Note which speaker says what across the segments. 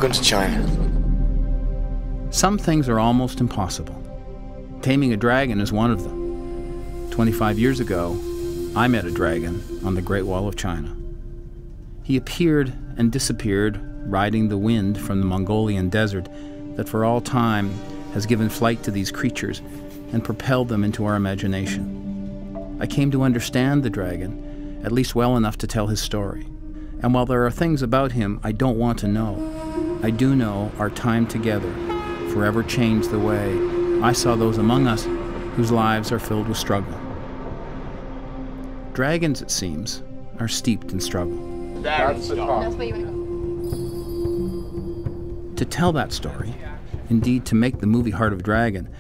Speaker 1: Welcome to China.
Speaker 2: Some things are almost impossible. Taming a dragon is one of them. 25 years ago, I met a dragon on the Great Wall of China. He appeared and disappeared, riding the wind from the Mongolian desert that for all time has given flight to these creatures and propelled them into our imagination. I came to understand the dragon, at least well enough to tell his story. And while there are things about him I don't want to know, I do know our time together forever changed the way I saw those among us whose lives are filled with struggle. Dragons, it seems, are steeped in struggle.
Speaker 3: That's the top.
Speaker 2: To tell that story, indeed to make the movie Heart of Dragon,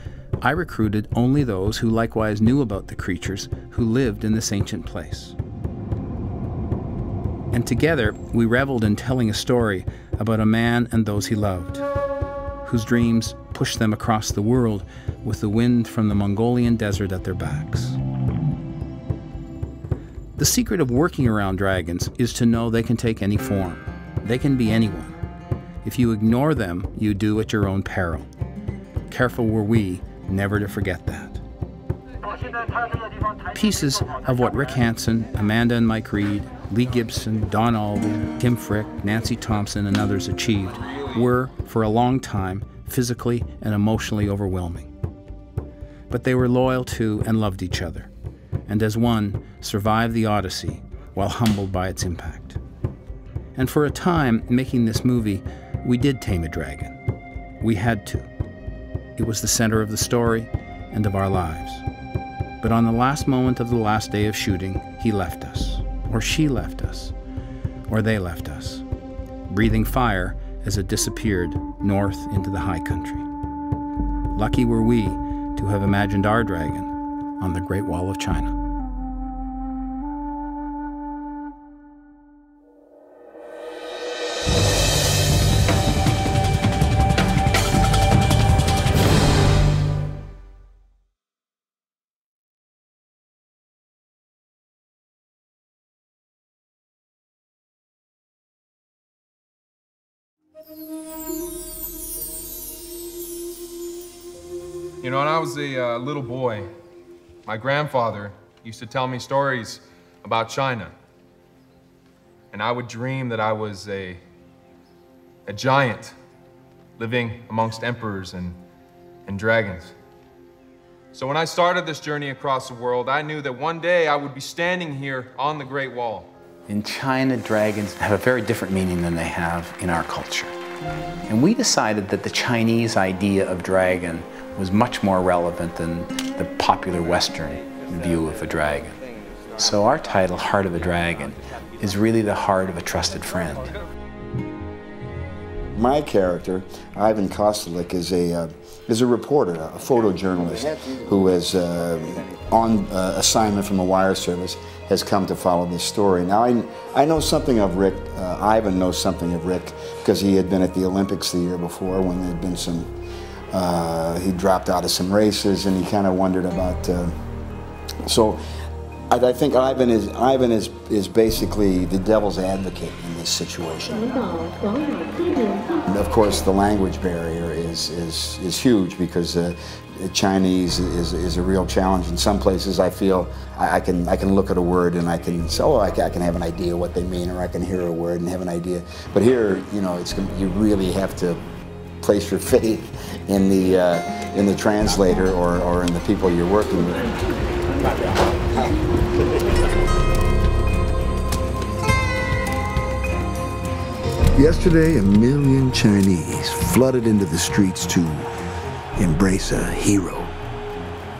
Speaker 2: I recruited only those who likewise knew about the creatures who lived in this ancient place. And together, we reveled in telling a story about a man and those he loved, whose dreams pushed them across the world with the wind from the Mongolian desert at their backs. The secret of working around dragons is to know they can take any form. They can be anyone. If you ignore them, you do at your own peril. Careful were we never to forget that. Pieces of what Rick Hansen, Amanda and Mike Reed, Lee Gibson, Don Alden, Tim Frick, Nancy Thompson, and others achieved were, for a long time, physically and emotionally overwhelming. But they were loyal to and loved each other, and as one, survived the Odyssey while humbled by its impact. And for a time, making this movie, we did tame a dragon. We had to. It was the center of the story and of our lives. But on the last moment of the last day of shooting, he left us, or she left us, or they left us, breathing fire as it disappeared north into the high country. Lucky were we to have imagined our dragon on the Great Wall of China.
Speaker 4: You know, when I was a little boy, my grandfather used to tell me stories about China. And I would dream that I was a giant living amongst emperors and dragons. So when I started this journey across the world, I knew that one day I would be standing here on the Great Wall.
Speaker 2: In China, dragons have a very different meaning than they have in our culture. And we decided that the Chinese idea of dragon was much more relevant than the popular Western view of a dragon. So our title, Heart of a Dragon, is really the heart of a trusted friend.
Speaker 5: My character, Ivan Kostelik, is a reporter, a photojournalist who is on assignment from the wire service, has come to follow this story. Now, I know something of Rick. Ivan knows something of Rick because he had been at the Olympics the year before when there had been some, he dropped out of some races and he kind of wondered about, so I think Ivan is basically the devil's advocate in this situation. And of course, the language barrier is huge because Chinese is a real challenge. In some places, I feel I can look at a word and I can say, oh, I can have an idea what they mean, or I can hear a word and have an idea. But here, you know, you really have to place your faith in the translator or in the people you're working with.
Speaker 6: Yesterday, 1 million Chinese flooded into the streets to embrace a hero,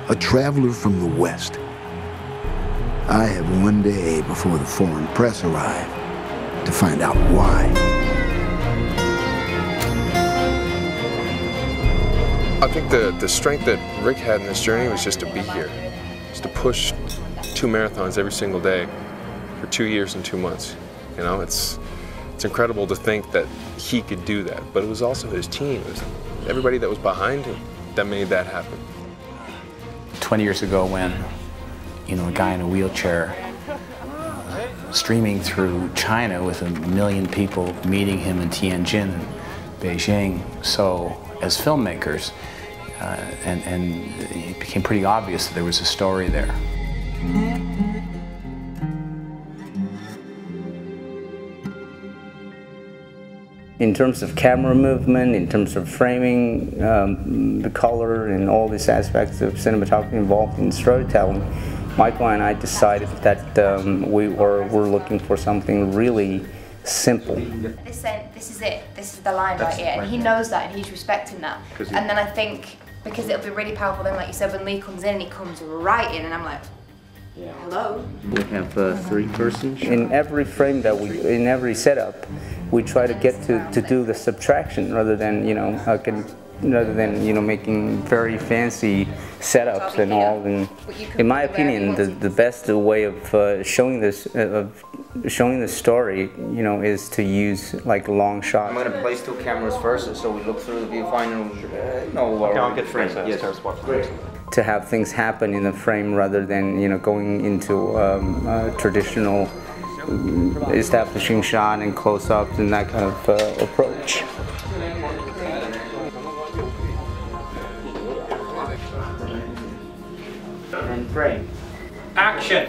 Speaker 6: a traveler from the West. I have one day before the foreign press arrive to find out why.
Speaker 7: I think the strength that Rick had in this journey was just to be here, just to push 2 marathons every single day for 2 years and 2 months. You know, it's incredible to think that he could do that, but it was also his team. It was everybody that was behind him that made that happen.
Speaker 2: 20 years ago when, you know, a guy in a wheelchair streaming through China with 1 million people meeting him in Tianjin and Beijing. So as filmmakers, and it became pretty obvious that there was a story there.
Speaker 1: In terms of camera movement, in terms of framing, the color, and all these aspects of cinematography involved in storytelling, Michael and I decided that we're looking for something really simple.
Speaker 3: They said, this is it, this is the line right here, and he knows that and he's respecting that. And then I think, because it'll be really powerful then, like you said, when Lee comes in and he comes right in, and I'm like, hello?
Speaker 1: We have 3 persons. In every frame that in every setup, we try to get to do the subtraction rather than, making very fancy setups and all. And in my opinion, the best way of showing this, showing the story, is to use like long shots.
Speaker 8: I'm going to place 2 cameras first, so we look through the viewfinder.
Speaker 9: I'll get frames. Yes.
Speaker 1: To have things happen in the frame rather than going into traditional establishing shot and close-ups and that kind of approach. And frame. Action!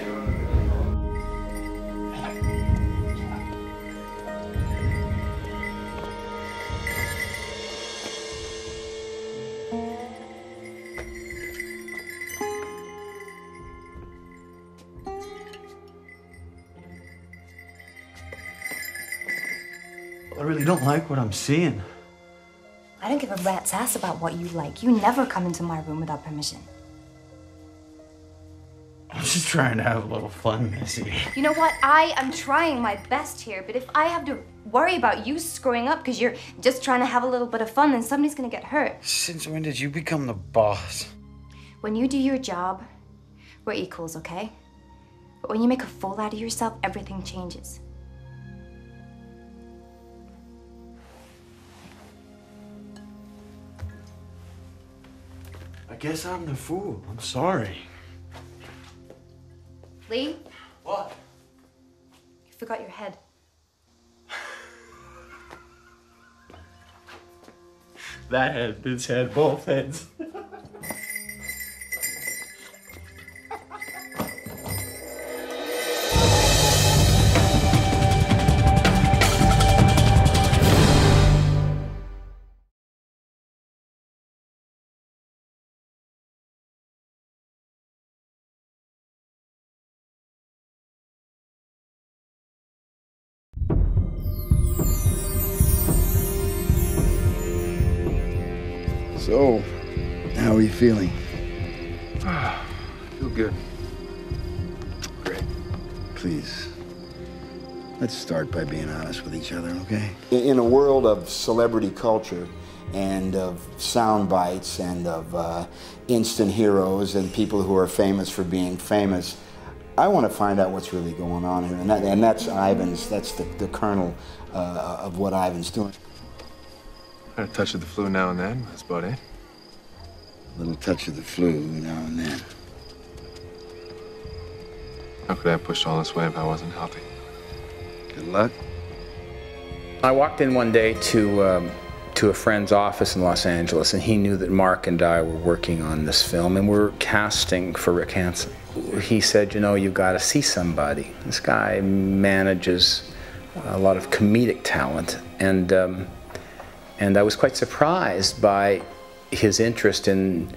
Speaker 10: I really don't like what I'm seeing.
Speaker 3: I don't give a rat's ass about what you like. You never come into my room without permission.
Speaker 10: I'm just trying to have a little fun, Missy.
Speaker 3: You know what? I am trying my best here, but if I have to worry about you screwing up because you're just trying to have a little bit of fun, then somebody's gonna get hurt.
Speaker 10: Since when did you become the boss?
Speaker 3: When you do your job, we're equals, okay? But when you make a fool out of yourself, everything changes.
Speaker 10: I guess I'm the fool. I'm sorry.
Speaker 3: Lee?
Speaker 10: What?
Speaker 3: You forgot your head.
Speaker 10: That head, this head, both heads.
Speaker 6: So, how are you feeling?
Speaker 7: Feel good. Great.
Speaker 6: Please, let's start by being honest with each other, okay?
Speaker 5: In a world of celebrity culture and of sound bites and of instant heroes and people who are famous for being famous, I want to find out what's really going on here, and that's Ivan's. That's the kernel of what Ivan's doing.
Speaker 7: A touch of the flu now and then, that's about it.
Speaker 6: A little touch of the flu now and then.
Speaker 7: How could I have pushed all this weight if I wasn't healthy?
Speaker 6: Good luck.
Speaker 2: I walked in one day to a friend's office in Los Angeles, and he knew that Mark and I were working on this film, and we're casting for Rick Hansen. He said, you've got to see somebody. This guy manages a lot of comedic talent, and I was quite surprised by his interest in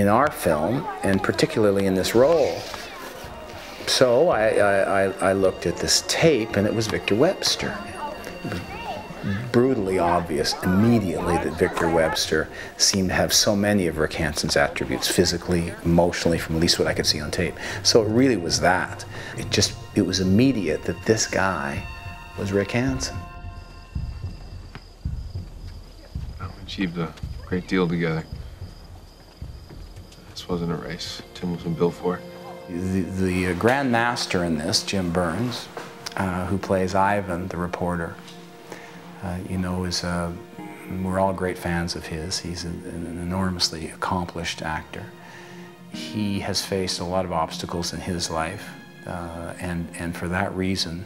Speaker 2: our film, and particularly in this role. So I looked at this tape, and it was Victor Webster. It was brutally obvious immediately that Victor Webster seemed to have so many of Rick Hansen's attributes, physically, emotionally, from at least what I could see on tape. So it really was that. It was immediate that this guy was Rick Hansen.
Speaker 7: We achieved a great deal together. This wasn't a race Tim wasn't built for.
Speaker 2: The Grand Master in this, Jim Burns, who plays Ivan, the reporter, we're all great fans of his. He's an enormously accomplished actor. He has faced a lot of obstacles in his life, and for that reason,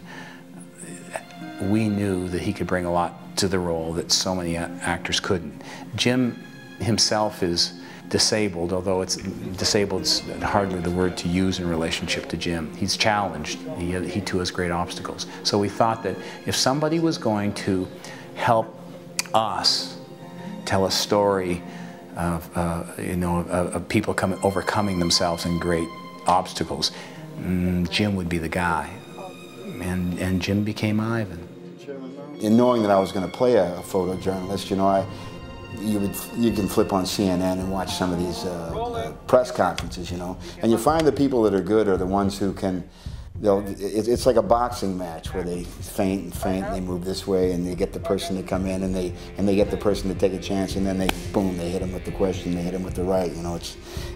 Speaker 2: we knew that he could bring a lot to the role that so many actors couldn't. Jim himself is disabled, although disabled's hardly the word to use in relationship to Jim. He's challenged. He too has great obstacles. So we thought that if somebody was going to help us tell a story of people overcoming themselves in great obstacles, Jim would be the guy. And Jim became Ivan.
Speaker 5: In knowing that I was going to play a photojournalist, you can flip on CNN and watch some of these press conferences, and you find the people that are good are the ones who can, it's like a boxing match where they feint and they move this way and they get the person to come in and they get the person to take a chance, and then they hit them with the question, they hit them with the right,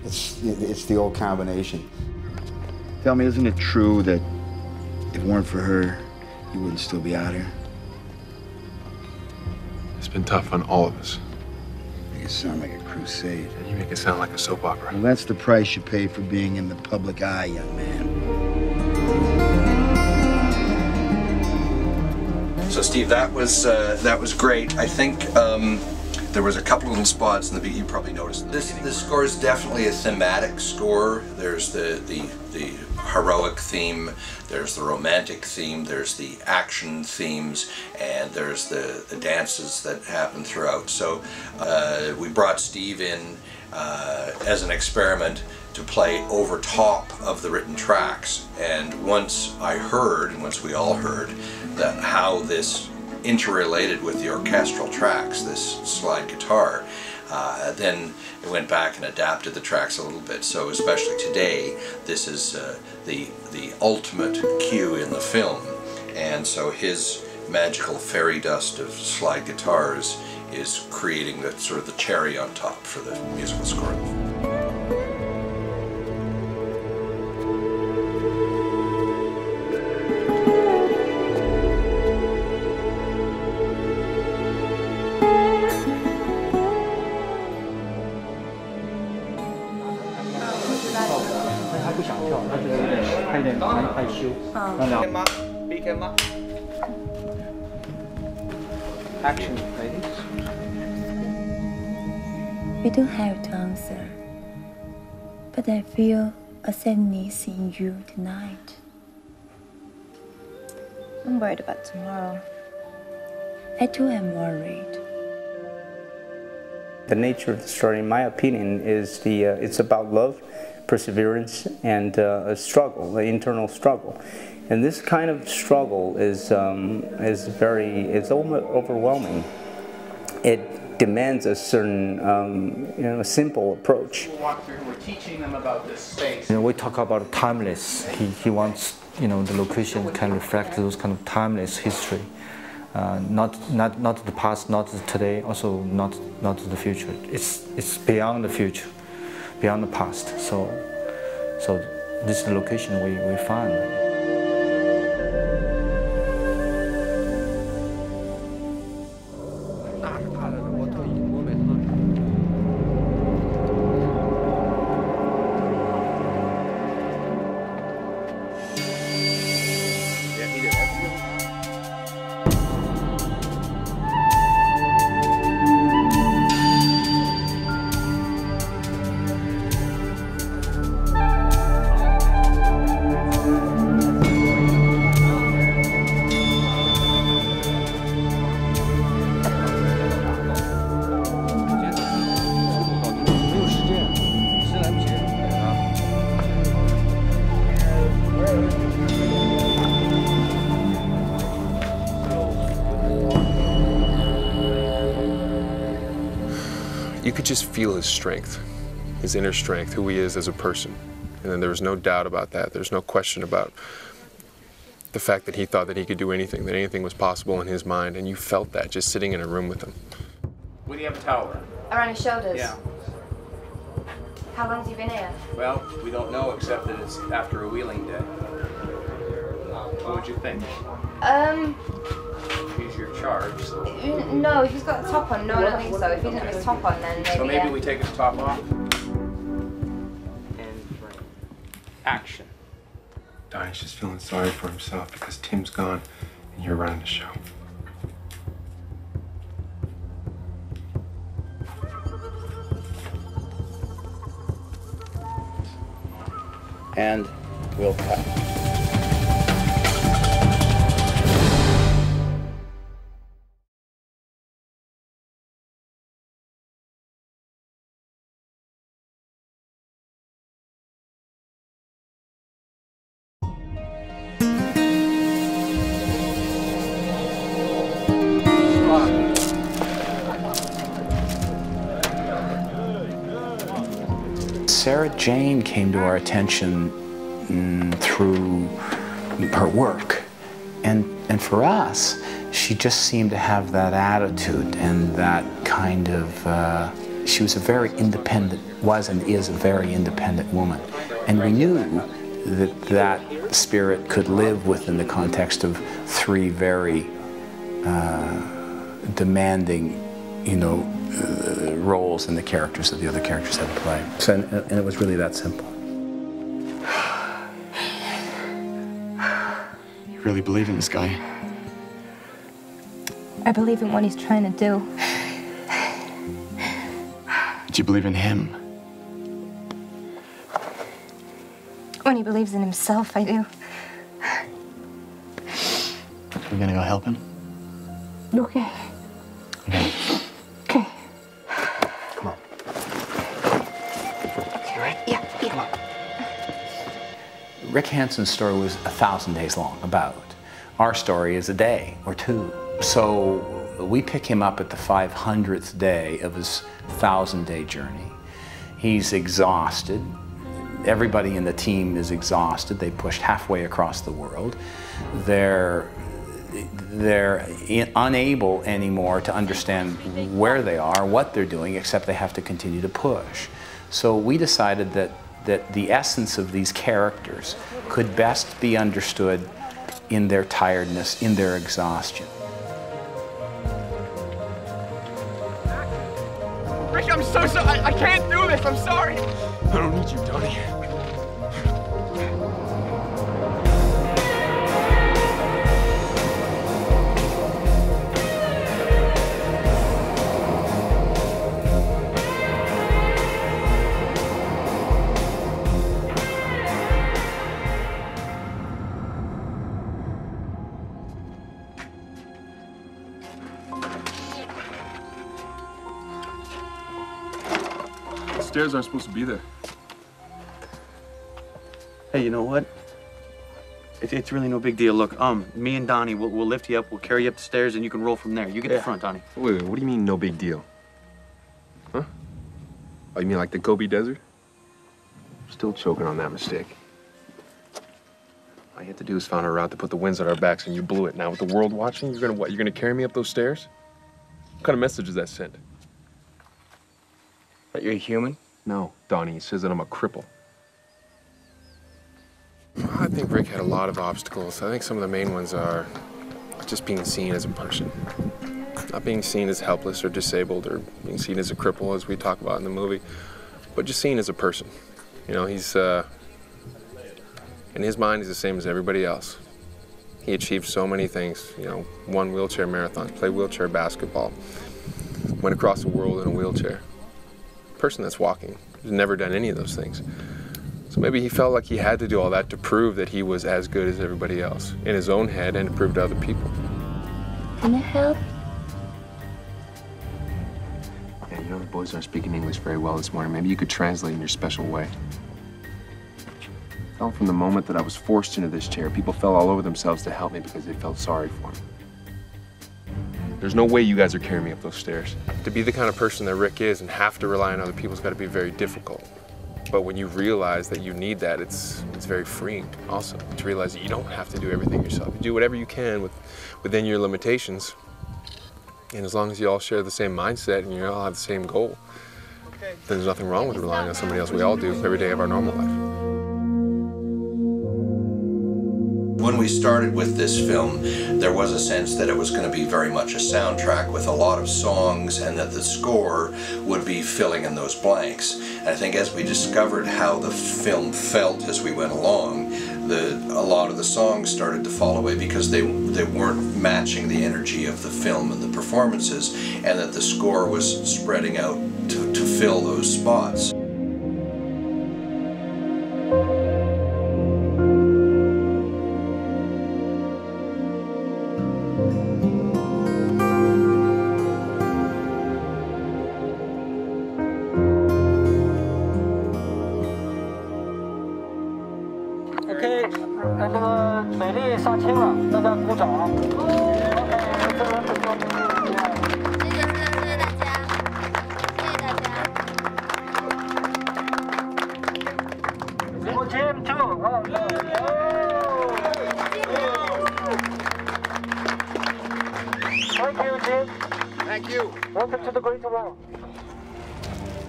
Speaker 5: it's the old combination.
Speaker 6: Tell me, isn't it true that if it weren't for her, you wouldn't still be out here?
Speaker 7: It's been tough on all of us.
Speaker 6: You sound like a crusade.
Speaker 7: You make it sound like a soap opera.
Speaker 6: Well, that's the price you pay for being in the public eye, young man.
Speaker 11: So, Steve, that was great. I think there was a couple little spots in the beat you probably noticed. This score is definitely a thematic score. There's the heroic theme, there's the romantic theme, there's the action themes, and there's the dances that happen throughout. So we brought Steve in as an experiment to play over top of the written tracks. And once I heard, and once we all heard, that how this interrelated with the orchestral tracks, this slide guitar, then it went back and adapted the tracks a little bit. So especially today, this is the ultimate cue in the film, and so his magical fairy dust of slide guitars is creating the sort of the cherry on top for the musical score.
Speaker 8: Action, ladies.
Speaker 12: We don't have to answer, but I feel a sadness in you tonight. I'm worried about tomorrow. I too am worried.
Speaker 1: The nature of the story, in my opinion, is it's about love, perseverance, and a struggle, the internal struggle. And this kind of struggle is almost overwhelming. It demands a certain, a simple approach.
Speaker 2: We're teaching them about this space.
Speaker 9: We talk about timeless. He wants, the location can reflect those kind of timeless history. Not the past, not today, also not the future. It's beyond the future, beyond the past. So this is the location we find.
Speaker 7: You could just feel his strength, his inner strength, who he is as a person. And then there was no doubt about that. There's no question about the fact that he thought that he could do anything, that anything was possible in his mind, and you felt that just sitting in a room with him.
Speaker 2: Where do you have a towel?
Speaker 3: Around his shoulders?
Speaker 2: Yeah.
Speaker 3: How long have you been here?
Speaker 2: Well, we don't know except that it's after a wheeling day. What would you think? Here's your charge. So.
Speaker 3: No, if he's got the top on, no, I don't think so. If he doesn't have his top on, then maybe.
Speaker 2: So maybe we take his top off. And action.
Speaker 7: Donnie's just feeling sorry for himself because Tim's gone. You're running the show.
Speaker 2: And we'll cut. Sarah Jane came to our attention through her work. And for us, she just seemed to have that attitude and that kind of, she was a very independent, was and is a very independent woman. And we knew that that spirit could live within the context of three very demanding, you know, roles in the characters that the other characters had to play. So, and it was really that simple.
Speaker 10: You really believe in this guy?
Speaker 12: I believe in what he's trying to do.
Speaker 10: Did you believe in him?
Speaker 12: When he believes in himself, I do.
Speaker 10: We're gonna go help him?
Speaker 12: Okay.
Speaker 10: Okay.
Speaker 12: Okay.
Speaker 10: Come on.
Speaker 12: Okay, right? Yeah, yeah.
Speaker 10: Come on.
Speaker 2: Rick Hanson's story was 1,000 days long, about. Our story is a day or two. So we pick him up at the 500th day of his 1,000-day journey. He's exhausted. Everybody in the team is exhausted. They pushed halfway across the world. They're unable anymore to understand where they are, what they're doing, except they have to continue to push. So we decided that the essence of these characters could best be understood in their tiredness, in their exhaustion.
Speaker 13: Rick, I'm so sorry. I can't do this. I'm sorry.
Speaker 7: I don't need you, Donnie. The stairs aren't supposed to be there.
Speaker 10: Hey, you know what? It's really no big deal. Look, me and Donnie, we'll lift you up, we'll carry you up the stairs, and you can roll from there. You get the front, Donnie.
Speaker 7: Wait, what do you mean no big deal? Huh? Oh, you mean like the Gobi Desert? Still choking on that mistake. All you had to do is find a route to put the winds at our backs, and you blew it. Now with the world watching, you're gonna what? You're gonna carry me up those stairs? What kind of message does that send?
Speaker 10: That you're a human?
Speaker 7: No, Donnie, it says that I'm a cripple. I think Rick had a lot of obstacles. I think some of the main ones are just being seen as a person. Not being seen as helpless or disabled or being seen as a cripple, as we talk about in the movie, but just seen as a person. You know, he's, in his mind, he's the same as everybody else. He achieved so many things, you know, won wheelchair marathons, played wheelchair basketball, went across the world in a wheelchair. A person that's walking, who's never done any of those things. So maybe he felt like he had to do all that to prove that he was as good as everybody else in his own head and to prove to other people.
Speaker 12: Can I help?
Speaker 7: Yeah, you know the boys aren't speaking English very well this morning. Maybe you could translate in your special way. I felt from the moment that I was forced into this chair, people fell all over themselves to help me because they felt sorry for me. There's no way you guys are carrying me up those stairs. To be the kind of person that Rick is and have to rely on other people's got to be very difficult. But when you realize that you need that, it's very freeing also to realize that you don't have to do everything yourself. You do whatever you can within your limitations. And as long as you all share the same mindset and you all have the same goal, then there's nothing wrong with relying on somebody else. We all do every day of our normal life.
Speaker 11: When we started with this film, there was a sense that it was going to be very much a soundtrack with a lot of songs and that the score would be filling in those blanks. And I think as we discovered how the film felt as we went along, a lot of the songs started to fall away because they weren't matching the energy of the film and the performances, and that the score was spreading out to fill those spots.
Speaker 9: OK， 那这个美丽杀青了，大家鼓掌。Thank you, Jim.
Speaker 13: Thank you.
Speaker 9: Welcome to the Great Wall.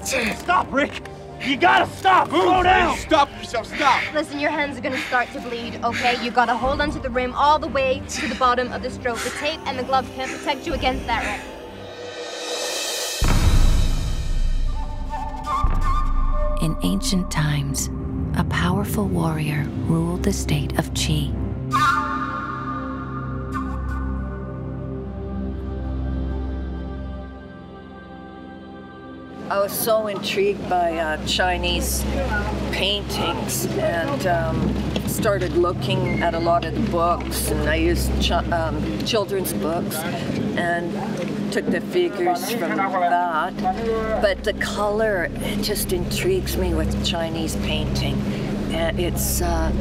Speaker 13: Stop, Rick! You gotta stop! Slow down! Stop yourself, stop!
Speaker 14: Listen, your hands are gonna start to bleed, okay? You gotta hold onto the rim all the way to the bottom of the stroke. The tape and the gloves can't protect you against that rim.
Speaker 15: In ancient times, a powerful warrior ruled the state of Qi.
Speaker 16: I was so intrigued by Chinese paintings and started looking at a lot of the books, and I used children's books and took the figures from that. But the color, it just intrigues me with Chinese painting. And it's, I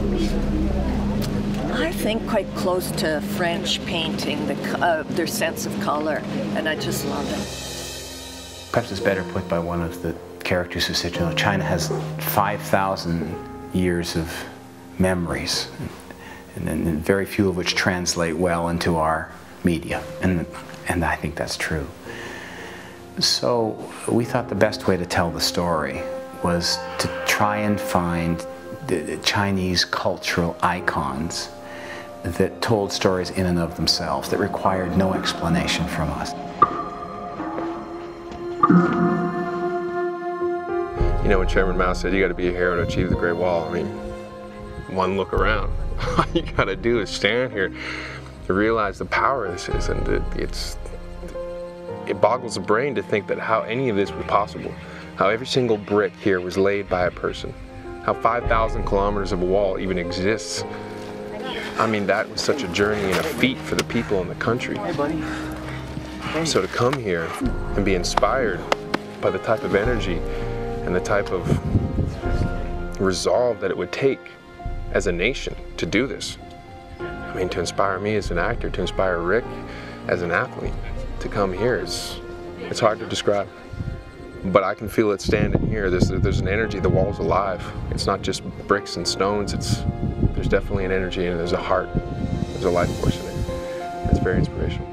Speaker 16: think, quite close to French painting, their sense of color, and I just love it.
Speaker 2: Perhaps it's better put by one of the characters who said, you know, China has 5,000 years of memories, and very few of which translate well into our media, and I think that's true. So we thought the best way to tell the story was to try and find the Chinese cultural icons that told stories in and of themselves, that required no explanation from us.
Speaker 7: You know, when Chairman Mao said you got to be a hero to achieve the Great Wall, I mean, one look around. All you got to do is stand here to realize the power of this is, and it boggles the brain to think that how any of this was possible, how every single brick here was laid by a person, how 5,000 kilometers of a wall even exists. I mean, that was such a journey and a feat for the people in the country.
Speaker 9: Hey, buddy.
Speaker 7: So to come here and be inspired by the type of energy and the type of resolve that it would take as a nation to do this. I mean, to inspire me as an actor, to inspire Rick as an athlete, to come here, it's hard to describe. But I can feel it standing here. There's an energy, the wall's alive. It's not just bricks and stones, there's definitely an energy, and there's a heart, there's a life force in it. It's very inspirational.